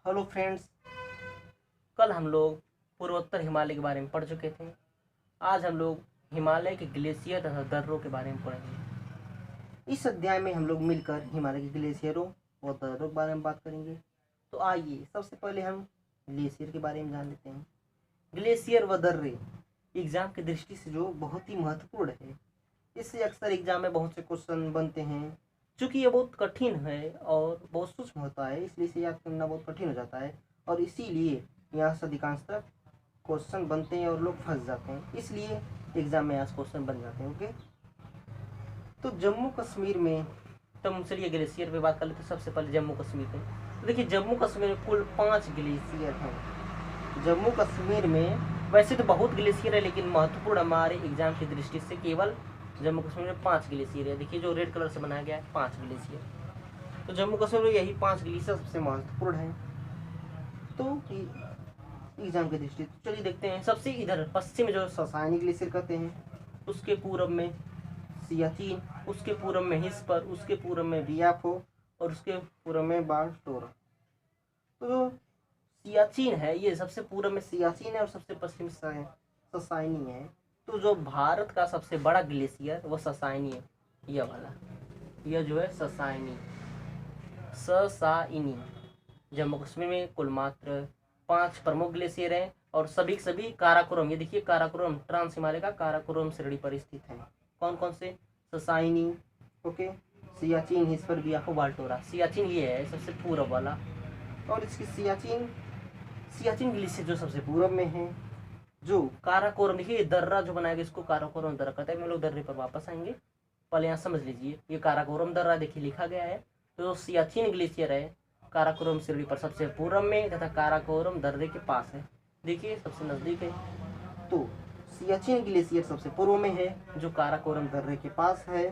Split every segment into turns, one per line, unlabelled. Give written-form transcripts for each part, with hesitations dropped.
Hello friends, कल हम लोग पूर्वोत्तर हिमालय के बारे में पढ़ चुके थे। आज हम लोग हिमालय के ग्लेशियर तथा दर्रों के बारे में पढ़ेंगे। इस अध्याय में हम लोग मिलकर हिमालय के ग्लेशियरों और दर्रों के बारे में बात करेंगे। तो आइए सबसे पहले हम ग्लेशियर के बारे में जान लेते हैं। ग्लेशियर व दर्रे एग्जाम की दृष्टि से जो बहुत ही महत्वपूर्ण है। इससे अक्सर एग्जाम में बहुत से क्वेश्चन बनते हैं। चूँकि ये बहुत कठिन है और बहुत सूक्ष्म होता है, इसलिए इसे याद करना बहुत कठिन हो जाता है और इसीलिए यहाँ से अधिकांशतः क्वेश्चन बनते हैं और लोग फंस जाते हैं। इसलिए एग्जाम में आज क्वेश्चन बन जाते हैं। ओके, तो जम्मू कश्मीर में तो चलिए ग्लेशियर पे बात कर लेते हैं। सबसे पहले जम्मू कश्मीर में तो देखिए, जम्मू कश्मीर में कुल 5 ग्लेशियर हैं। जम्मू कश्मीर में वैसे तो बहुत ग्लेशियर है, लेकिन महत्वपूर्ण हमारे एग्जाम की दृष्टि से केवल जम्मू कश्मीर में 5 ग्लेशियर है। देखिए जो रेड कलर से बनाया गया है 5 ग्लेशियर। तो जम्मू कश्मीर में यही 5 ग्लेशियर सबसे महत्वपूर्ण है। तो एग्जाम की दृष्टि चलिए देखते हैं। सबसे इधर पश्चिम में जो ससानी ग्लेशियर कहते हैं, उसके पूरब में सियाचिन, उसके पूरब में हिस्पर, उसके पूरब में बियाफो और उसके पूरब में बाल्टोरा। तो जो सियाचिन है ये सबसे पूरब में सियाचिन है और सबसे पश्चिम में ससानी है। तो जो भारत का सबसे बड़ा ग्लेशियर वो ससानी है, यह वाला, यह जो है ससानी। जम्मू कश्मीर में कुल मात्र 5 प्रमुख ग्लेशियर हैं और सभी काराकोरम, ये देखिए काराकोरम, ट्रांस हिमालय का काराकोरम श्रेणी पर स्थित है। कौन कौन से? ससाइनी, ओके, सियाचिन, हिस्पर, बियाफो, बाल्टोरा। सियाचिन ये है सबसे पूर्व वाला और इसकी सियाचिन ग्लेशियर जो सबसे पूर्व में है। जो काराकोरम, देखिए दर्रा जो बनाया गया इसको काराकोरम दर्रा कहते हैं। हम लोग दर्रे पर वापस आएंगे, पहले यहाँ समझ लीजिए। ये काराकोरम दर्रा देखिए लिखा गया है। तो सियाचिन ग्लेशियर है काराकोरम श्रेणी पर सबसे पूर्व में तथा काराकोरम दर्रे के पास है। देखिए सबसे नजदीक है। तो सियाचिन ग्लेशियर सबसे पूर्व में है जो काराकोरम दर्रे के पास है।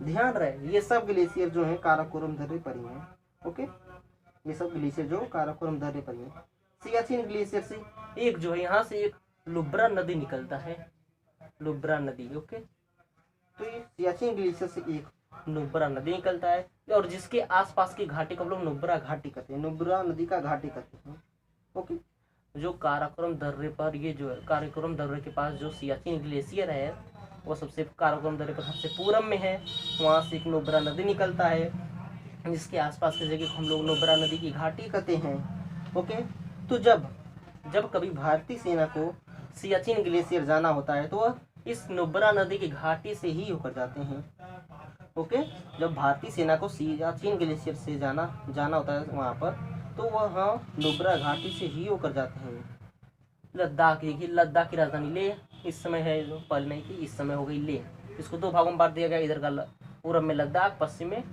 ध्यान रहे ये सब ग्लेशियर जो है काराकोरम दर्रे पर ही है। ओके, ये सब ग्लेशियर जो काराकोरम दर्रे पर ही है। सियाचिन ग्लेशियर से एक जो है यहाँ से एक लुब्रा नदी निकलता है, लुब्रा नदी। ओके, तो ये सियाचिन ग्लेशियर से एक नुब्रा नदी निकलता है और जिसके आसपास की घाटी को हम लोग नुब्रा घाटी कहते हैं, नुब्रा नदी का घाटी कहते हैं। ओके, जो काराकोरम दर्रे पर, ये जो है काराकोरम दर्रे के पास जो सियाचिन ग्लेशियर है वो सबसे काराकोरम दर्रे पर सबसे पूरब में है। वहाँ से एक नुब्रा नदी निकलता है जिसके आसपास की जगह को हम लोग नुब्रा नदी की घाटी कहते हैं। ओके, तो जब कभी भारतीय सेना को सियाचिन ग्लेशियर जाना होता है तो वह इस नुब्रा नदी की घाटी से ही होकर जाते हैं। ओके, जब भारतीय सेना को सियाचिन ग्लेशियर से जाना होता है वहाँ पर, तो वह नुब्रा घाटी से ही होकर जाते हैं। लद्दाख, देखिए लद्दाख की राजधानी लेह इस समय है, जो पहले नहीं थी, इस समय हो गई लेह। इसको 2 भागों में बांट दिया गया। इधर का पूरब में लद्दाख, पश्चिम में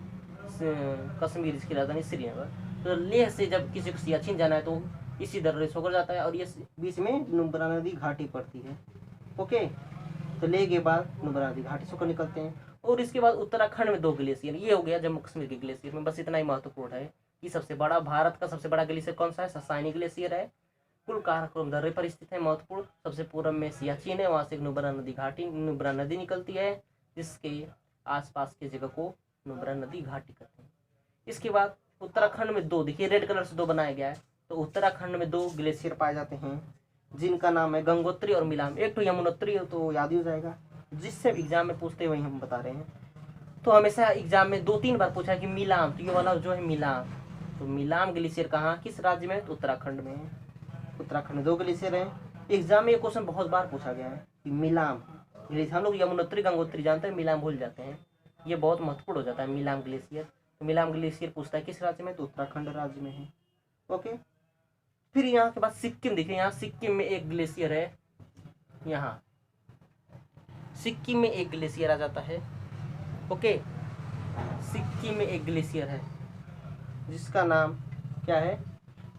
कश्मीर, इसकी राजधानी श्रीनगर। तो लेह से जब किसी को सियाचिन जाना है तो इसी दर्रे से होकर जाता है और ये बीच में नुब्रा नदी घाटी पड़ती है। ओके, तो लेह के बाद नुब्रा नदी घाटी से होकर निकलते हैं। और इसके बाद उत्तराखंड में 2 ग्लेशियर, ये हो गया जम्मू कश्मीर के ग्लेशियर में। बस इतना ही महत्वपूर्ण है कि सबसे बड़ा, भारत का सबसे बड़ा ग्लेशियर कौन सा है? ससानी ग्लेशियर है, कुल काराकोरम दर्रे पर स्थित है। महत्वपूर्ण, सबसे पूर्व में सियाचिन है, वहाँ से एक नुब्रा नदी घाटी, नुब्रा नदी निकलती है जिसके आसपास की जगह को नुब्रा नदी घाटी कहते हैं। इसके बाद उत्तराखंड में 2, देखिए रेड कलर से 2 बनाया गया है। तो उत्तराखंड में 2 ग्लेशियर पाए जाते हैं जिनका नाम है गंगोत्री और मिलाम। एक तो यमुनोत्री तो याद ही हो जाएगा, जिससे एग्जाम में पूछते वही हम बता रहे हैं। तो हमेशा एग्जाम में 2-3 बार पूछा कि मिलाम, तो ये वाला जो है मिलाम। तो मिलाम ग्लेशियर कहाँ, किस राज्य में? तो उत्तराखंड में है। उत्तराखंड में 2 ग्लेशियर हैं। एग्जाम में ये क्वेश्चन बहुत बार पूछा गया है कि मिलाम ग्लेशियर, हम लोग यमुनोत्री गंगोत्री जानते हैं, मिलाम भूल जाते हैं। ये बहुत महत्वपूर्ण हो जाता है मिलाम ग्लेशियर। तो मिलाम ग्लेशियर पूछता है किस राज्य में? तो उत्तराखंड राज्य में है। ओके, फिर यहाँ के बाद सिक्किम, देखिए यहाँ सिक्किम में एक ग्लेशियर है। यहाँ सिक्किम में एक ग्लेशियर आ जाता है। ओके, सिक्किम में एक ग्लेशियर है जिसका नाम क्या है?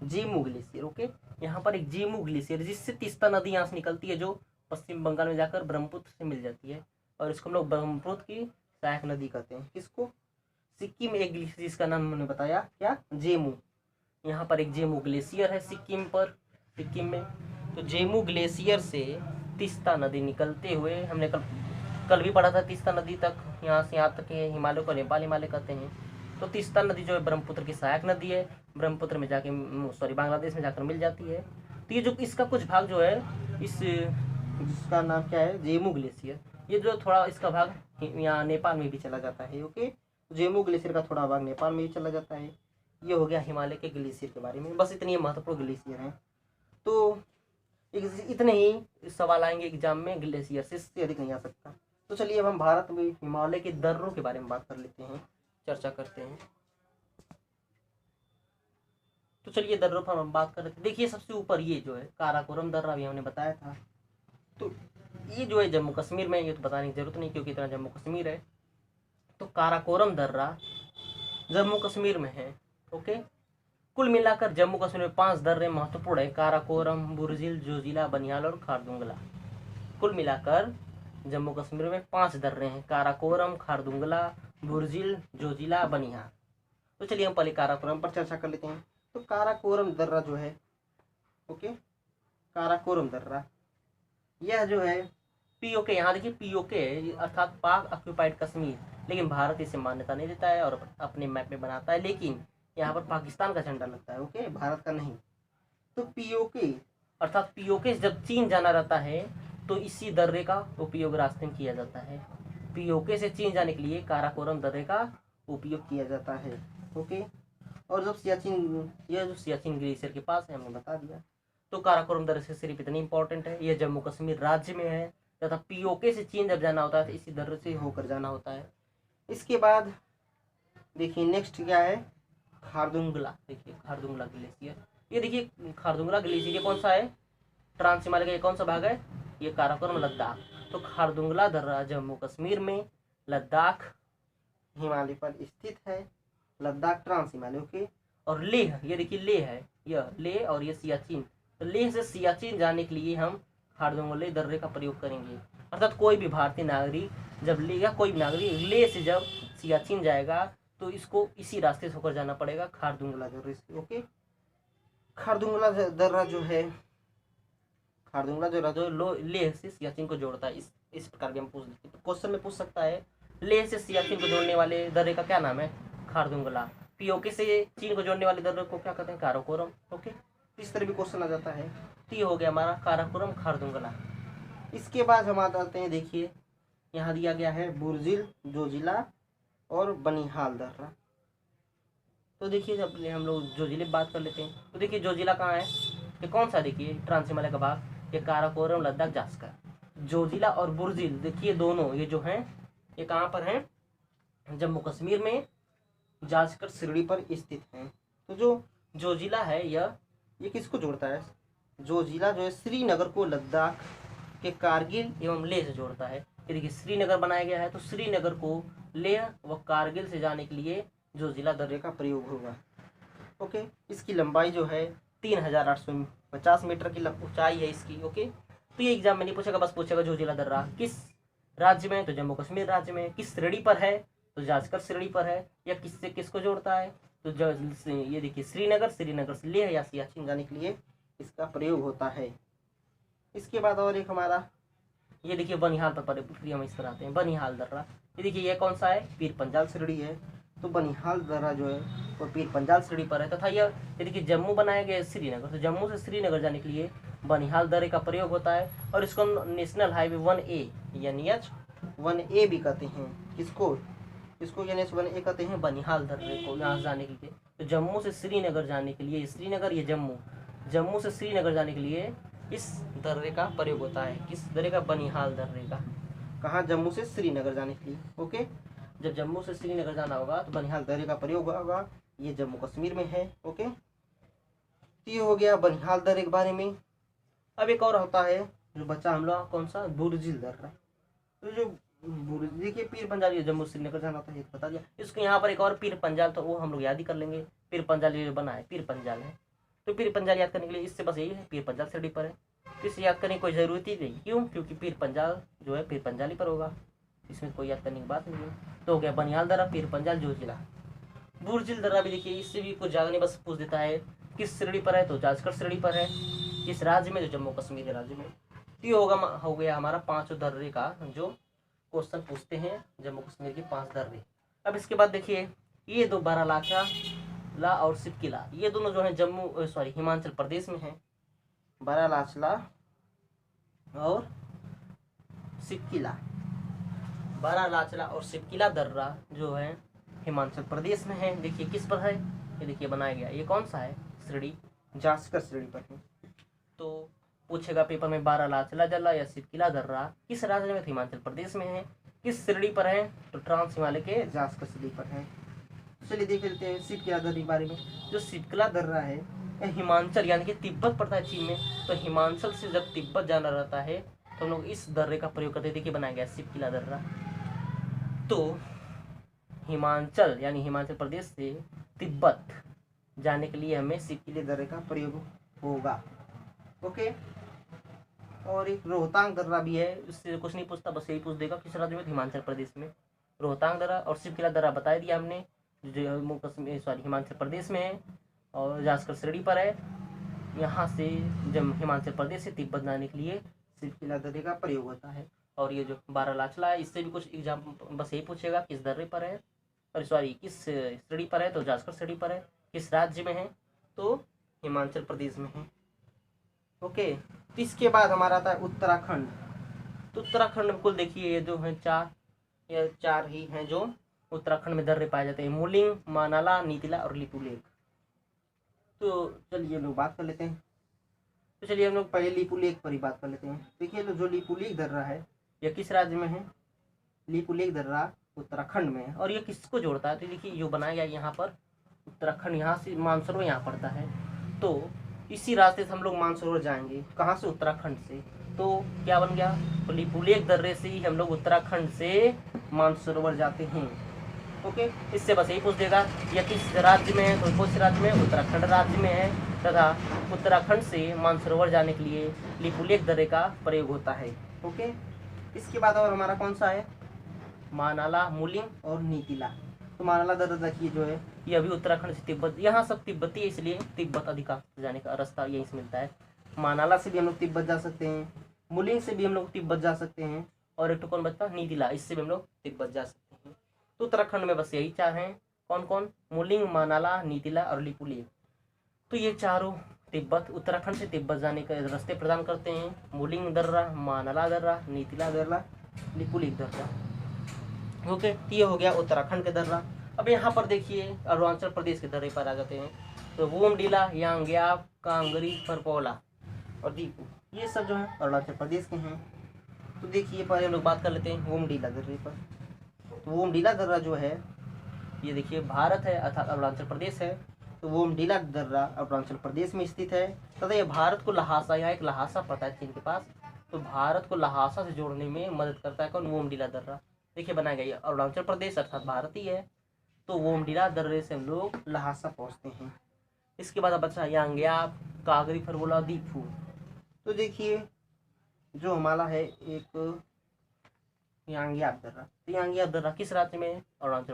जेमू ग्लेशियर। ओके, यहाँ पर एक जेमू ग्लेशियर जिससे तीस्ता नदी यहाँ से निकलती है, जो पश्चिम बंगाल में जाकर ब्रह्मपुत्र से मिल जाती है और इसको हम लोग ब्रह्मपुत्र की सहायक नदी कहते हैं। किसको? सिक्किम में एक ग्लेशियर जिसका नाम मैंने बताया क्या? जेमू। यहाँ पर एक जेमू ग्लेशियर है सिक्किम में। तो जेमू ग्लेशियर से तीस्ता नदी निकलते हुए, हमने कल भी पढ़ा था, तीस्ता नदी तक, यहाँ से यहाँ तक हिमालय को नेपाल हिमालय कहते हैं। तो तीस्ता नदी जो है ब्रह्मपुत्र की सहायक नदी है ब्रह्मपुत्र में जाके सॉरी बांग्लादेश में जाकर मिल जाती है। तो ये जो इसका कुछ भाग जो है इस जिसका नाम क्या है जेमू ग्लेशियर, ये जो थोड़ा इसका भाग यहाँ नेपाल में भी चला जाता है। ओके, जेमू ग्लेशियर का थोड़ा भाग नेपाल में भी चला जाता है। ये हो गया हिमालय के ग्लेशियर के बारे में, बस इतनी महत्वपूर्ण ग्लेशियर हैं। तो इतने ही सवाल आएंगे एग्जाम में ग्लेशियर से, इससे अधिक नहीं आ सकता। तो चलिए अब हम भारत में हिमालय के दर्रों के बारे में बात कर लेते हैं, चर्चा करते हैं। तो चलिए दर्रों पर हम बात कर लेते हैं। देखिए सबसे ऊपर ये जो है काराकोरम दर्रा भी हमने बताया था। तो ये जो है जम्मू कश्मीर में, ये तो बताने की जरूरत नहीं क्योंकि इतना जम्मू कश्मीर है। तो काराकोरम दर्रा जम्मू कश्मीर में है। ओके, कुल मिलाकर जम्मू कश्मीर में 5 दर्रे महत्वपूर्ण है, काराकोरम, बुरजिल, जोजिला, बनिहाल और खारदुंगला। कुल मिलाकर जम्मू कश्मीर में 5 दर्रे हैं, काराकोरम, खारदुंगला, बुरजिल, जोजिला, बनिहाल। तो चलिए हम पहले काराकोरम पर चर्चा कर लेते हैं। तो काराकोरम दर्रा जो है, ओके, काराकोरम दर्रा यह जो है पीओके, यहाँ देखिए पीओके अर्थात पाक ऑक्यूपाइड कश्मीर, लेकिन भारत इसे मान्यता नहीं देता है और अपने मैप में बनाता है, लेकिन यहाँ पर पाकिस्तान का झंडा लगता है। ओके, भारत का नहीं। तो पीओके अर्थात पीओके जब चीन जाना रहता है तो इसी दर्रे का उपयोग रास्ते में किया जाता है। पीओके से चीन जाने के लिए काराकोरम दर्रे का उपयोग किया जाता है। ओके, और जब सियाचिन, यह जो सियाचिन ग्लेशियर के पास है हमने बता दिया। तो काराकोरम दर्रे से सिर्फ इतनी इंपॉर्टेंट है, यह जम्मू कश्मीर राज्य में है तथा पीओके से चीन जब जाना होता है तो इसी दर्रे से होकर जाना होता है। इसके बाद देखिए नेक्स्ट क्या है, खारदुंगला। देखिए खारदुंगला ग्लेशियर, ये देखिए खारदुंगला ग्लेशियर ये कौन सा है, ट्रांस हिमालय का ये कौन सा भाग है, ये काराकोरम लद्दाख। तो खारदुंगला दर्रा जम्मू कश्मीर में लद्दाख हिमालय पर स्थित है, लद्दाख ट्रांस हिमालय। ओके, और लेह, ये देखिए लेह है, यह लेह और ये सियाचिन। तो लेह से सियाचिन जाने के लिए हम खारदुंगला दर्रे का प्रयोग करेंगे। अर्थात कोई भी भारतीय नागरिक जब लेह, या कोई भी नागरिक लेह से जब सियाचिन जाएगा तो इसको इसी रास्ते से होकर जाना पड़ेगा, खारदुंगला दर्रे से। ओके, खारदुंगला दर्रा जो है, खारदुंगला दर्रा जो लेह से सियाचिन को जोड़ता है। इस प्रकार भी हम क्वेश्चन में पूछ सकता है, लेह से सियाचिन को जोड़ने वाले दर्रे का क्या नाम है, खारदुंगला। पीओके से चीन को जोड़ने वाले दर्रे को क्या कहते हैं, काराकोरम। ओके, इस तरह भी क्वेश्चन आ जाता है। तो ये हो गया हमारा काराकोरम, खारदुंगला। इसके बाद हम आ जाते हैं, देखिए यहाँ दिया गया है बुरजिल, जोजिला और बनिहाल दर्रा। तो देखिए जब हम लोग जोजिले बात कर लेते हैं, तो देखिए जोजिला कहाँ है, ये कौन सा, देखिए ट्रांस हिमालय का भाग, ये काराकोरम, लद्दाख, जास्कर। जोजिला और बुरजिल देखिए दोनों ये जो हैं ये कहाँ पर हैं, जम्मू कश्मीर में जास्कर श्रेणी पर स्थित हैं। तो जो जोजिला है ये किसको जोड़ता है, जोजिला जो है श्रीनगर को लद्दाख के कारगिल एवं लेह से जोड़ता है। ये देखिए श्रीनगर बनाया गया है, तो श्रीनगर को लेह व कारगिल से जाने के लिए जोजिला दर्रे का प्रयोग होगा। ओके, इसकी लंबाई जो है 3850 मीटर की ऊंचाई है इसकी। ओके, तो ये एग्जाम में नहीं पूछेगा, बस पूछेगा जोजिला दर्रा किस राज्य में, तो जम्मू कश्मीर राज्य में। किस श्रेणी पर है, तो जास्कर श्रेणी पर है। या किससे किसको जोड़ता है, तो ये देखिए श्रीनगर से लेह या सियाचिन जाने के लिए इसका प्रयोग होता है। इसके बाद और एक हमारा ये देखिए बनिहाल पर हम इस पर आते हैं, बनिहाल दर्रा। ये देखिए ये कौन सा है, पीर पंजाल श्रेणी है। तो बनिहाल दर्रा जो है वो पीर पंजाल श्रेणी पर है तथा ये देखिए जम्मू बनाया गया है श्रीनगर, तो जम्मू से श्रीनगर जाने के लिए बनिहाल दर्रे का प्रयोग होता है। और इसको नेशनल हाईवे 1A यानी NH-1A भी कहते हैं। किसको, इसको NH-1A कहते हैं, बनिहाल दर्रे को यहाँ से जाने के लिए। तो जम्मू से श्रीनगर जाने के लिए, श्रीनगर ये जम्मू से श्रीनगर जाने के लिए इस दर्रे का प्रयोग होता है। किस दर्रे का, बनिहाल दर्रे का। कहाँ, जम्मू से श्रीनगर जाने के लिए। ओके, जब जम्मू से श्रीनगर जाना होगा तो बनिहाल दर्रे का प्रयोग होगा, ये जम्मू कश्मीर में है। ओके, तो ये हो गया बनिहाल दर्रे के बारे में। अब एक और होता है जो बच्चा हम लोग, कौन सा, बुरजिल दर्रा। तो जो देखिए पीर पंजाल, ये जम्मू श्रीनगर जाना होता है, ये बता दिया। इसको यहाँ पर एक और पीर पंजाल, तो वो हम लोग याद ही कर लेंगे। पीर पंजाल ये बना है, पीर पंजाल है। तो पीर पंजाल याद करने के लिए इससे बस यही है, पीर पंजाल श्रेणी पर है। इसे याद करने की कोई ज़रूरत ही नहीं, क्यों, क्योंकि पीर पंजाल जो है पीर पंजाल ही पर होगा, इसमें कोई याद करने की बात नहीं है। तो हो गया बनिहाल दर्रा, पीर पंजाल, जोजिला। बुरजिल दर्रा भी देखिए, इससे भी कुछ ज़्यादा नहीं, बस पूछ देता है किस श्रेणी पर है, तो जास्कर श्रेणी पर है। किस राज्य में, जो जम्मू कश्मीर राज्य में। तो ये हो गया हमारा 5 दर्रे का जो क्वेश्चन पूछते हैं, जम्मू कश्मीर के 5 दर्रे। अब इसके बाद देखिए ये 12 लाखा ला और सिपकिला, ये दोनों जो है हिमाचल प्रदेश में है। बारालाचला और सिपकिला, बारालाचला और सिपकिला दर्रा जो है हिमाचल प्रदेश में है। देखिए किस पर है, ये देखिए बनाया गया, ये कौन सा है, श्रेणी जास्कर श्रेणी पर है। तो पूछेगा पेपर में बारालाचला दर्रा या सिपकिला दर्रा किस राज्य में, हिमाचल प्रदेश में है। किस श्रेणी पर है, तो ट्रांस हिमालय के जास्कर श्रेणी पर है। चलिए देख लेते हैं सिपकिला दर्रे के बारे में। जो सिपकिला दर्रा है हिमाचल यानी कि तिब्बत पड़ता है चीन में, तो हिमाचल से जब तिब्बत जाना रहता है तो हम लोग इस दर्रे का प्रयोग करते हैं। देखिए बनाया गया सिपकिला दर्रा। तो हिमाचल यानी हिमाचल प्रदेश से तिब्बत जाने के लिए हमें सिपकिला दर्रे का प्रयोग होगा। ओके। और एक रोहतांग दर्रा भी है, इससे कुछ नहीं पूछता, बस यही पूछ देगा किस राज्य में, हिमाचल प्रदेश में। रोहतांग दर्रा और सिपकिला दर्रा बता दिया हमने, जम्मू कश्मीर हिमाचल प्रदेश में है और जास्कर श्रेणी पर है। यहाँ से जब हिमाचल प्रदेश से तिब्बत जाने के लिए सिपकिला दर्रे का प्रयोग होता है। और ये जो बारालाचला है, इससे भी कुछ एग्जाम बस यही पूछेगा किस दर्रे पर है, और किस श्रेणी पर है, तो जास्कर श्रेणी पर है। किस राज्य में है, तो हिमाचल प्रदेश में है। ओके। तो इसके बाद हमारा आता है उत्तराखंड। तो उत्तराखंड में कुल देखिए ये जो है चार ही हैं जो उत्तराखंड में दर्रे पाए जाते हैं, मुलिंग, मानाला, नीतिला और लिपुलेख। तो चलिए लोग बात कर लेते हैं। तो चलिए हम लोग पहले लिपुलेख पर ही बात कर लेते हैं। देखिए जो लिपुलेख दर्रा है यह किस राज्य में है, लिपुलेख दर्रा उत्तराखंड में है। और ये किसको जोड़ता है, तो देखिए जो बनाया गया यहाँ पर उत्तराखंड, यहाँ से मानसरोवर यहाँ पड़ता है, तो इसी रास्ते से हम लोग मानसरोवर जाएंगे। कहाँ से, उत्तराखंड से। तो क्या बन गया, तो लिपुलेख दर्रे से ही हम लोग उत्तराखंड से मानसरोवर जाते हैं। ओके। इससे बस यही पूछ देगा यह किस राज्य में है, तो कौन से राज्य में, उत्तराखंड राज्य में है, तथा उत्तराखंड से मानसरोवर जाने के लिए लिपुलेख दर्रे का प्रयोग होता है। ओके। इसके बाद और हमारा कौन सा है, मानाला, मुलिंग और नीतिला। तो मानाला दर्रा देखिए जो है ये अभी उत्तराखंड से तिब्बत, यहाँ सब तिब्बती है इसलिए तिब्बत अधिकांश जाने का रास्ता यहीं से मिलता है। मानाला से भी हम लोग तिब्बत जा सकते हैं, मुलिंग से भी हम लोग तिब्बत जा सकते हैं, और एक तो कौन बचता, नीतिला, इससे भी हम लोग तिब्बत जा सकते हैं। तो उत्तराखंड में बस यही चार हैं, कौन कौन, मुलिंग, मानाला, नीतिला और लिपुलेख। तो ये चारों तिब्बत, उत्तराखंड से तिब्बत जाने के रास्ते प्रदान करते हैं। मुलिंग दर्रा, मानाला दर्रा, नीतिला दर्रा, लिपुलेख दर्रा। ओके। ये हो गया उत्तराखंड के दर्रा। अब यहाँ पर देखिए अरुणाचल प्रदेश के दर्रे पर आ जाते हैं। तो वोमडिला, यांग्याप, कांगरी, परपोला और दीपू, ये सब जो है अरुणाचल प्रदेश के हैं। तो देखिए पहले हम लोग बात कर लेते हैं वोमडिला दर्रे पर। तो वोमडिला दर्रा जो है ये देखिए भारत है अर्थात अरुणाचल प्रदेश है। तो वोमडिला दर्रा अरुणाचल प्रदेश में स्थित है तथा यह भारत को लहासा, यहाँ एक लहासा पड़ता है चीन के पास, तो भारत को लहासा से जोड़ने में मदद करता है कौन, वोमडिला दर्रा। देखिए बनाया गया अरुणाचल प्रदेश अर्थात भारत ही है, तो वोमडिला दर्रे से हम लोग लहासा पहुँचते हैं। इसके बाद अब अच्छा यांग्याप, कागरी, फरबोला, दीफू। तो देखिए जो हमारा है एक यांग्याप दर्रा, तो यांग्याप दर्रा किस राज्य में है, अरुणाचल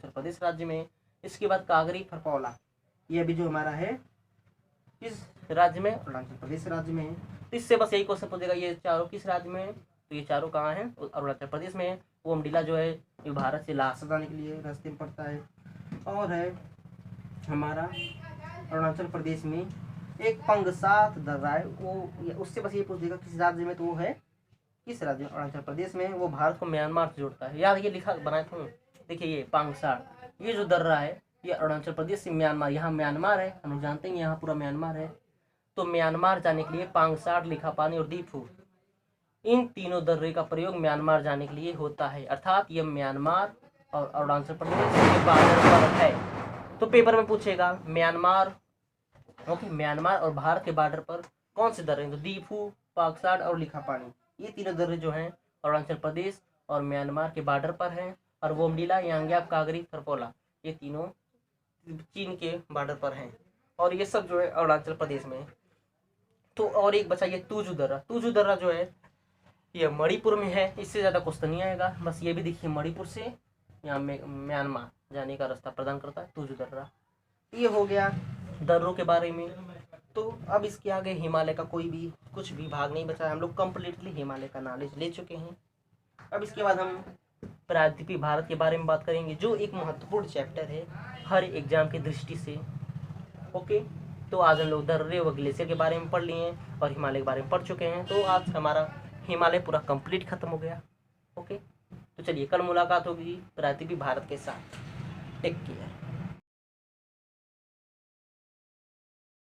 प्रदेश राज्य में। इसके बाद कागरी, फरपौला, ये भी जो हमारा है किस राज्य में, अरुणाचल प्रदेश राज्य में है। तो इससे बस यही क्वेश्चन पूछेगा ये चारों किस राज्य में है, तो ये चारों कहाँ हैं, अरुणाचल प्रदेश में है। वोमडिला जो है ये भारत से लहासा जाने के लिए रास्ते में पड़ता है, और है हमारा अरुणाचल प्रदेश में एक पंगसात दर्रा है, वो उससे बस ये पूछ देगा किस राज्य में, तो वो है किस राज्य में, अरुणाचल प्रदेश में। वो भारत को म्यांमार से जोड़ता है, याद ये लिखा बनाया था। देखिए ये पांगसार, ये जो दर्रा है ये अरुणाचल प्रदेश से म्यांमार, यहाँ म्यांमार है, हम लोग जानते हैं यहाँ पूरा म्यांमार है, तो म्यांमार जाने के लिए पांगसार, लिखापानी और दीफू, इन तीनों दर्रे का प्रयोग म्यांमार जाने के लिए होता है। अर्थात ये म्यांमार और अरुणाचल प्रदेश के बॉर्डर पर है। तो पेपर में पूछेगा म्यांमार, ओके, म्यांमार और भारत के बॉर्डर पर कौन से दर्रे हैं, तो दीफू, पांगसार और लिखापानी, ये तीनों दर्रे जो हैं अरुणाचल प्रदेश और म्यांमार के बॉर्डर पर हैं। और वोमडिला, यांग्याप, कागरी, फरपोला, ये तीनों चीन के बॉर्डर पर हैं, और ये सब जो है अरुणाचल प्रदेश में। तो और एक बचा ये तुजू दर्रा। तुजू दर्रा जो है ये मणिपुर में है, इससे ज़्यादा क्वेश्चन नहीं आएगा, बस ये भी देखिए मणिपुर से यहाँ म्यांमार जाने का रास्ता प्रदान करता है तुजू दर्रा। ये हो गया दर्रों के बारे में। तो अब इसके आगे हिमालय का कोई भी कुछ भी भाग नहीं बचा है, हम लोग कम्प्लीटली हिमालय का नॉलेज ले चुके हैं। अब इसके बाद हम प्रायद्वीपीय भारत के बारे में बात करेंगे, जो एक महत्वपूर्ण चैप्टर है हर एग्जाम की दृष्टि से। ओके, तो आज हम लोग दर्रे ग्लेशियर के बारे में पढ़ लिए हैं और हिमालय के बारे में पढ़ चुके हैं। तो आज हमारा हिमालय पूरा कंप्लीट खत्म हो गया। ओके, तो चलिए कल मुलाकात होगी पृथ्वी भारत के साथ। Take care.